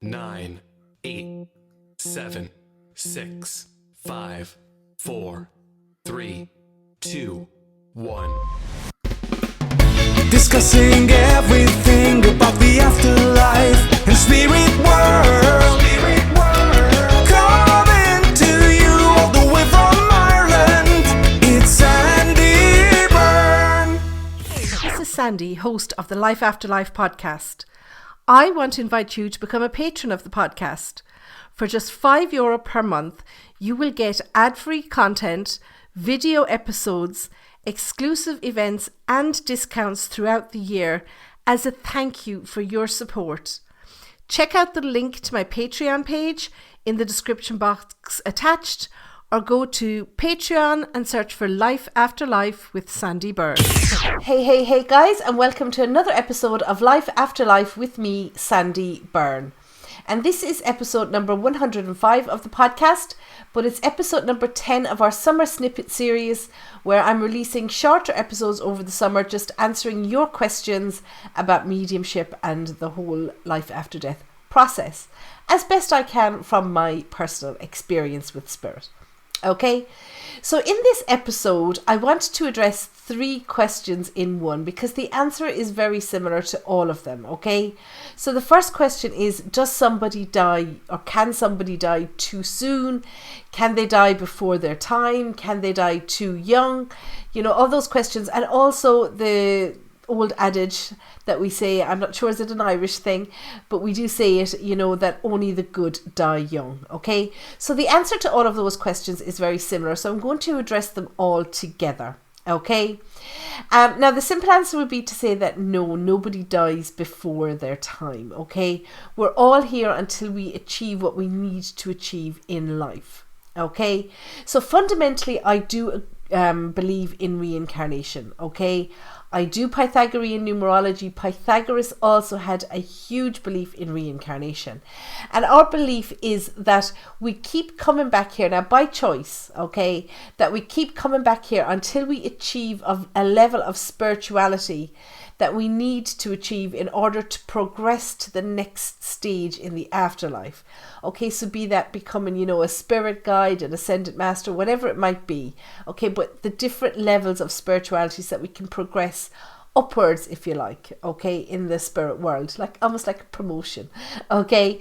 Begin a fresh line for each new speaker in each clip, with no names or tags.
9, 8, 7, 6, 5, 4, 3, 2, 1.
Discussing everything about the afterlife and spirit world. Coming to you all the way from Ireland, it's Sandie Byrne.
This is Sandie, host of the Life After Life podcast. I want to invite you to become a patron of the podcast. For just €5 per month, you will get ad-free content, video episodes, exclusive events and discounts throughout the year as a thank you for your support. Check out the link to my Patreon page in the description box attached, or go to Patreon and search for Life After Life with Sandie Byrne. Hey guys, and welcome to another episode of Life After Life with me, Sandie Byrne. And this is episode number 105 of the podcast, but it's episode number 10 of our summer snippet series, where I'm releasing shorter episodes over the summer, just answering your questions about mediumship and the whole life after death process, as best I can from my personal experience with spirit. Okay, so in this episode, I want to address 3 questions in one because the answer is very similar to all of them, okay? So the first question is, does somebody die, or can somebody die too soon? Can they die before their time? Can they die too young? You know, all those questions. And also the old adage that we say, I'm not sure is it an Irish thing, but we do say it, you know, that only the good die young, okay? So the answer to all of those questions is very similar, so I'm going to address them all together, okay? Now the simple answer would be to say that no, nobody dies before their time, okay? We're all here until we achieve what we need to achieve in life, okay? So fundamentally, I do believe in reincarnation, okay? I do Pythagorean numerology. Pythagoras also had a huge belief in reincarnation. And our belief is that we keep coming back here, now by choice, okay, that we keep coming back here until we achieve a level of spirituality that we need to achieve in order to progress to the next stage in the afterlife. Okay, so be that becoming, you know, a spirit guide, an ascended master, whatever it might be. Okay, but the different levels of spirituality so that we can progress upwards, if you like, okay, in the spirit world, like almost like a promotion, okay?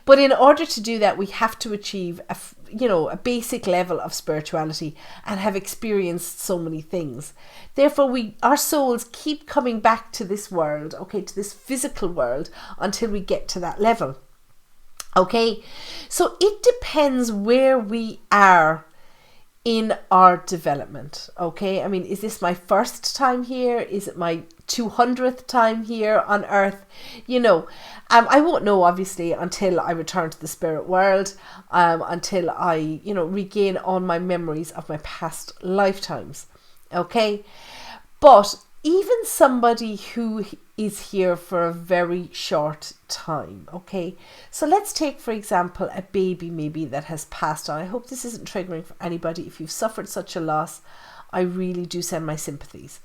But in order to do that, we have to achieve a basic level of spirituality and have experienced so many things. Therefore, our souls keep coming back to this world, okay, to this physical world, until we get to that level. Okay, so it depends where we are in our development, okay? I mean, is this my first time here? Is it my 200th time here on earth? You know, I won't know obviously until I return to the spirit world, until I, you know, regain all my memories of my past lifetimes, okay? But even somebody who is here for a very short time, okay? So let's take, for example, a baby maybe that has passed on. I hope this isn't triggering for anybody. If you've suffered such a loss, I really do send my sympathies.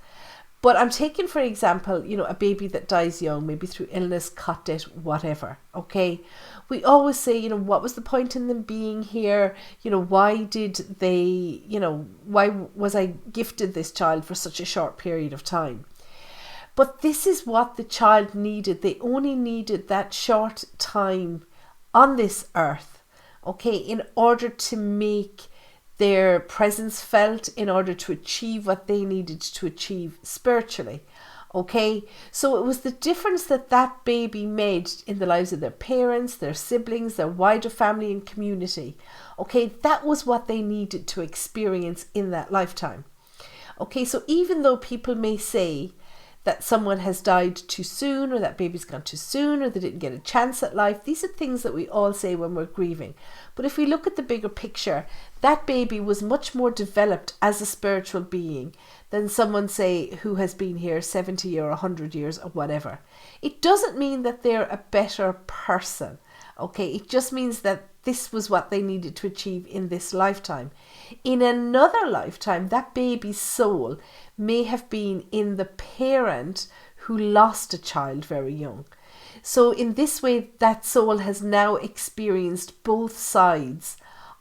But I'm taking, for example, you know, a baby that dies young, maybe through illness, cot debt, whatever, okay? We always say, you know, what was the point in them being here? You know, why did they, you know, why was I gifted this child for such a short period of time? But this is what the child needed. They only needed that short time on this earth, okay, in order to make their presence felt, in order to achieve what they needed to achieve spiritually, okay? So it was the difference that that baby made in the lives of their parents, their siblings, their wider family and community, okay? That was what they needed to experience in that lifetime, okay? So even though people may say that someone has died too soon, or that baby's gone too soon, or they didn't get a chance at life, these are things that we all say when we're grieving. But if we look at the bigger picture, that baby was much more developed as a spiritual being than someone, say, who has been here 70 or 100 years or whatever. It doesn't mean that they're a better person, okay? It just means that this was what they needed to achieve in this lifetime. In another lifetime, that baby's soul may have been in the parent who lost a child very young. So in this way, that soul has now experienced both sides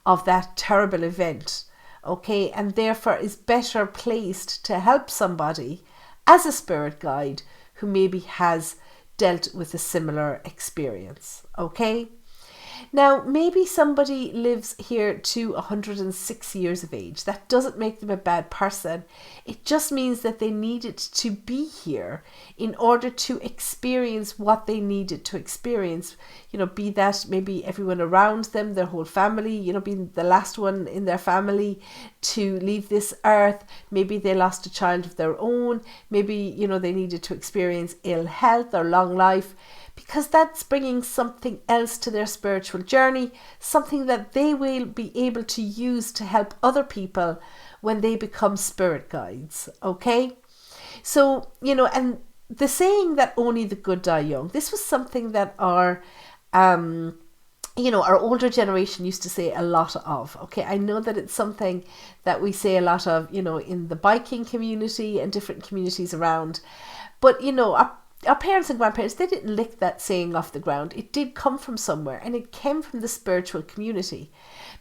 of that terrible event, okay, and therefore is better placed to help somebody as a spirit guide who maybe has dealt with a similar experience, okay? Now, maybe somebody lives here to 106 years of age. That doesn't make them a bad person. It just means that they needed to be here in order to experience what they needed to experience. You know, be that maybe everyone around them, their whole family, you know, being the last one in their family to leave this earth. Maybe they lost a child of their own. Maybe, you know, they needed to experience ill health or long life, because that's bringing something else to their spiritual journey, something that they will be able to use to help other people when they become spirit guides, okay? So, you know, and the saying that only the good die young, this was something that our older generation used to say a lot of, okay? I know that it's something that we say a lot of, you know, in the biking community and different communities around, but, you know, our parents and grandparents, they didn't lick that saying off the ground. It did come from somewhere, and it came from the spiritual community,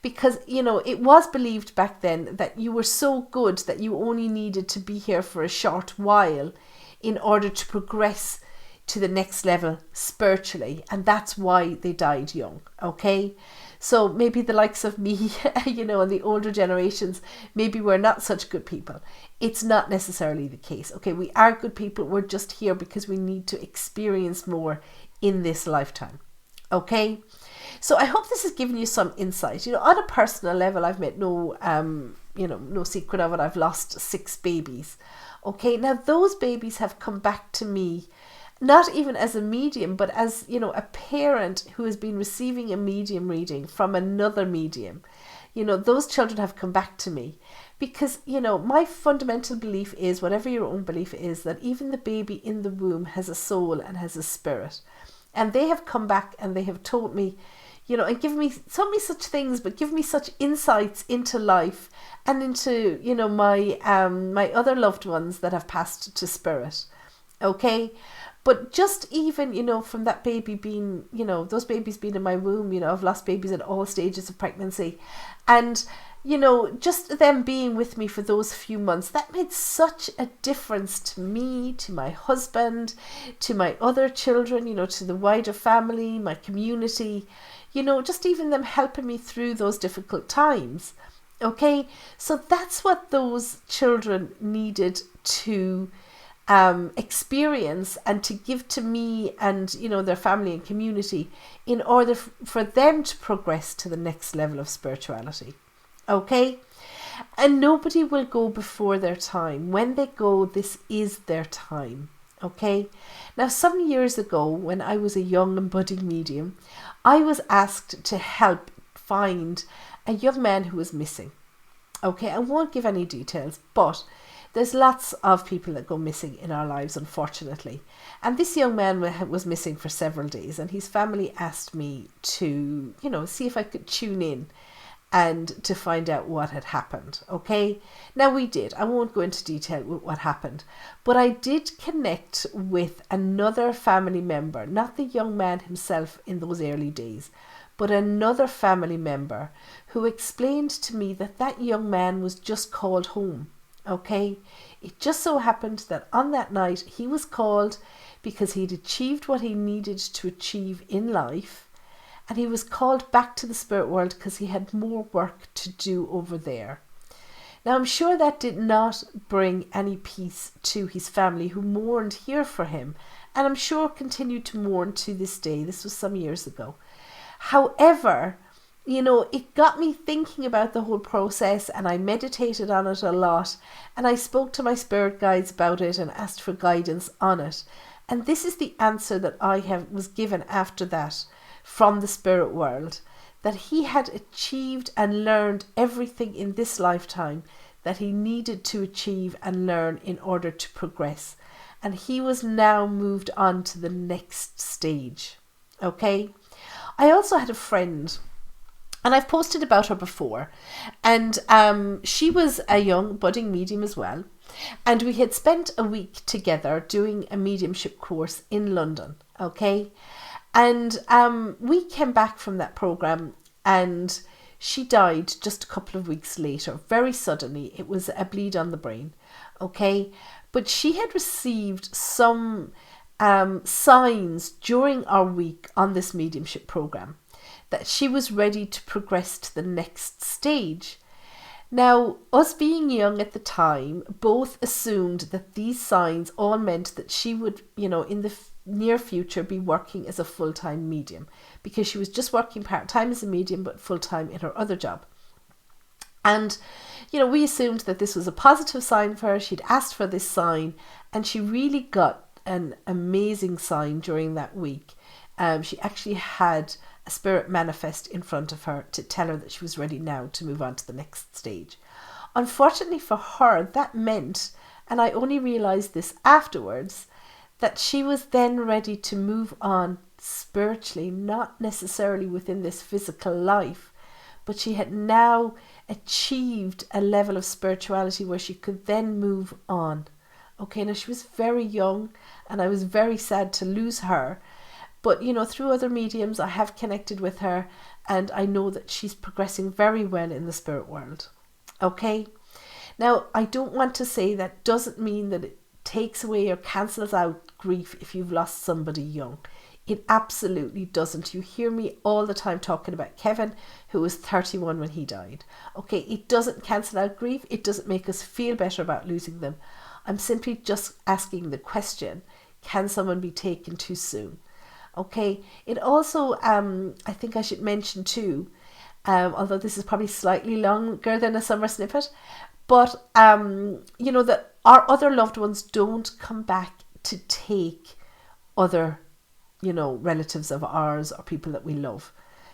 because, you know, it was believed back then that you were so good that you only needed to be here for a short while in order to progress to the next level spiritually, and that's why they died young, okay? So maybe the likes of me, you know, and the older generations, maybe we're not such good people. It's not necessarily the case. Okay, we are good people. We're just here because we need to experience more in this lifetime. Okay, so I hope this has given you some insight. You know, on a personal level, I've made no secret of it. I've lost 6 babies. Okay, now those babies have come back to me, not even as a medium, but as, you know, a parent who has been receiving a medium reading from another medium. You know, those children have come back to me because, you know, my fundamental belief is, whatever your own belief is, that even the baby in the womb has a soul and has a spirit. And they have come back and they have told me, you know, and told me such things, but give me such insights into life and into, you know, my other loved ones that have passed to spirit. Okay. But just even, you know, from that baby being, you know, those babies being in my womb, you know, I've lost babies at all stages of pregnancy. And, you know, just them being with me for those few months, that made such a difference to me, to my husband, to my other children, you know, to the wider family, my community, you know, just even them helping me through those difficult times. Okay, so that's what those children needed to experience and to give to me and, you know, their family and community in order for them to progress to the next level of spirituality. Okay, and nobody will go before their time. When they go, this is their time. Okay, now some years ago, when I was a young and budding medium, I was asked to help find a young man who was missing. Okay, I won't give any details, but there's lots of people that go missing in our lives, unfortunately. And this young man was missing for several days, and his family asked me to, you know, see if I could tune in and to find out what had happened. Okay, now we did. I won't go into detail with what happened, but I did connect with another family member, not the young man himself in those early days, but another family member who explained to me that that young man was just called home. Okay, it just so happened that on that night he was called because he'd achieved what he needed to achieve in life, and he was called back to the spirit world because he had more work to do over there. Now, I'm sure that did not bring any peace to his family, who mourned here for him, and I'm sure continued to mourn to this day. This was some years ago. However, you know, it got me thinking about the whole process, and I meditated on it a lot, and I spoke to my spirit guides about it and asked for guidance on it. And this is the answer that I was given after that from the spirit world, that he had achieved and learned everything in this lifetime that he needed to achieve and learn in order to progress. And he was now moved on to the next stage. Okay. I also had a friend, and I've posted about her before, and she was a young budding medium as well, and we had spent a week together doing a mediumship course in London. okay? And we came back from that program and she died just a couple of weeks later, very suddenly. It was a bleed on the brain, okay? But she had received some signs during our week on this mediumship program that she was ready to progress to the next stage. Now, us being young at the time, both assumed that these signs all meant that she would, in the near future be working as a full-time medium, because she was just working part-time as a medium but full-time in her other job. And, we assumed that this was a positive sign for her. She'd asked for this sign and she really got an amazing sign during that week. She actually had a spirit manifest in front of her to tell her that she was ready now to move on to the next stage. Unfortunately for her, that meant, and I only realised this afterwards, that she was then ready to move on spiritually, not necessarily within this physical life, but she had now achieved a level of spirituality where she could then move on. Okay, now she was very young and I was very sad to lose her. But, through other mediums, I have connected with her and I know that she's progressing very well in the spirit world. Okay? Now, I don't want to say that doesn't mean that it takes away or cancels out grief if you've lost somebody young. It absolutely doesn't. You hear me all the time talking about Kevin, who was 31 when he died. Okay, it doesn't cancel out grief. It doesn't make us feel better about losing them. I'm simply just asking the question, can someone be taken too soon? Okay, it also, I think I should mention too, although this is probably slightly longer than a summer snippet, but, that our other loved ones don't come back to take other, relatives of ours or people that we love.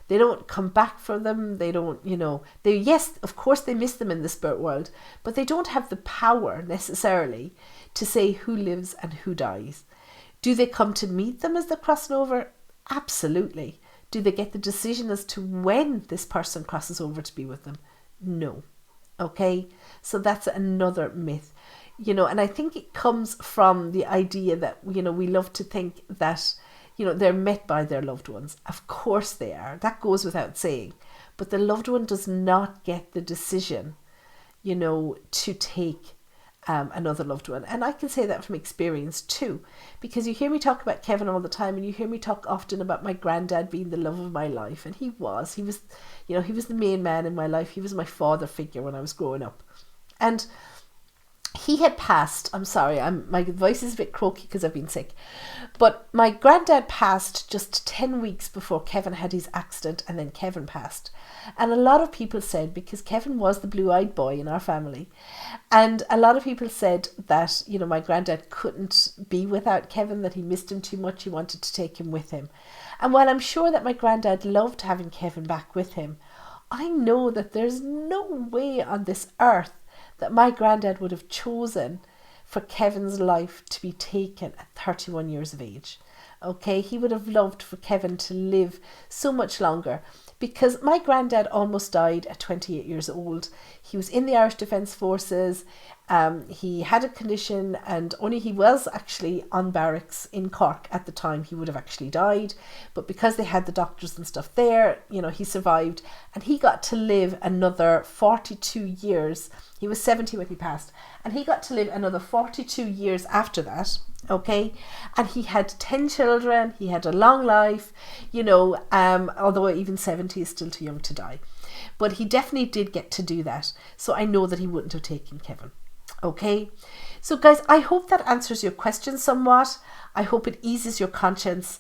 They don't come back for them. They don't, yes, of course they miss them in the spirit world, but they don't have the power necessarily to say who lives and who dies. Do they come to meet them as they're crossing over? Absolutely. Do they get the decision as to when this person crosses over to be with them? No. Okay, so that's another myth. And I think it comes from the idea that, we love to think that, they're met by their loved ones. Of course they are. That goes without saying. But the loved one does not get the decision, to take another loved one. And I can say that from experience too, because you hear me talk about Kevin all the time and you hear me talk often about my granddad being the love of my life. And he was the main man in my life. He was my father figure when I was growing up. And he had passed, I'm sorry, my voice is a bit croaky because I've been sick, but my granddad passed just 10 weeks before Kevin had his accident, and then Kevin passed. And a lot of people said, because Kevin was the blue-eyed boy in our family, and a lot of people said that, my granddad couldn't be without Kevin, that he missed him too much, he wanted to take him with him. And while I'm sure that my granddad loved having Kevin back with him, I know that there's no way on this earth that my granddad would have chosen for Kevin's life to be taken at 31 years of age. Okay, he would have loved for Kevin to live so much longer, because my granddad almost died at 28 years old. He was in the Irish Defence Forces. He had a condition, and only he was actually on barracks in Cork at the time he would have actually died. But because they had the doctors and stuff there, he survived, and he got to live another 42 years. He was 70 when he passed, and he got to live another 42 years after that. Okay, and he had 10 children. He had a long life, although even 70 is still too young to die. But he definitely did get to do that. So I know that he wouldn't have taken Kevin. Okay, so guys, I hope that answers your question somewhat. I hope it eases your conscience,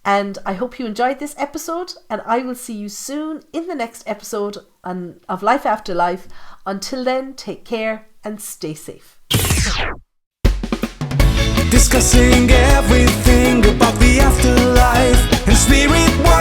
and I hope you enjoyed this episode, and I will see you soon in the next episode of Life After Life. Until then, take care and stay safe.
Discussing everything about the afterlife and spirit world.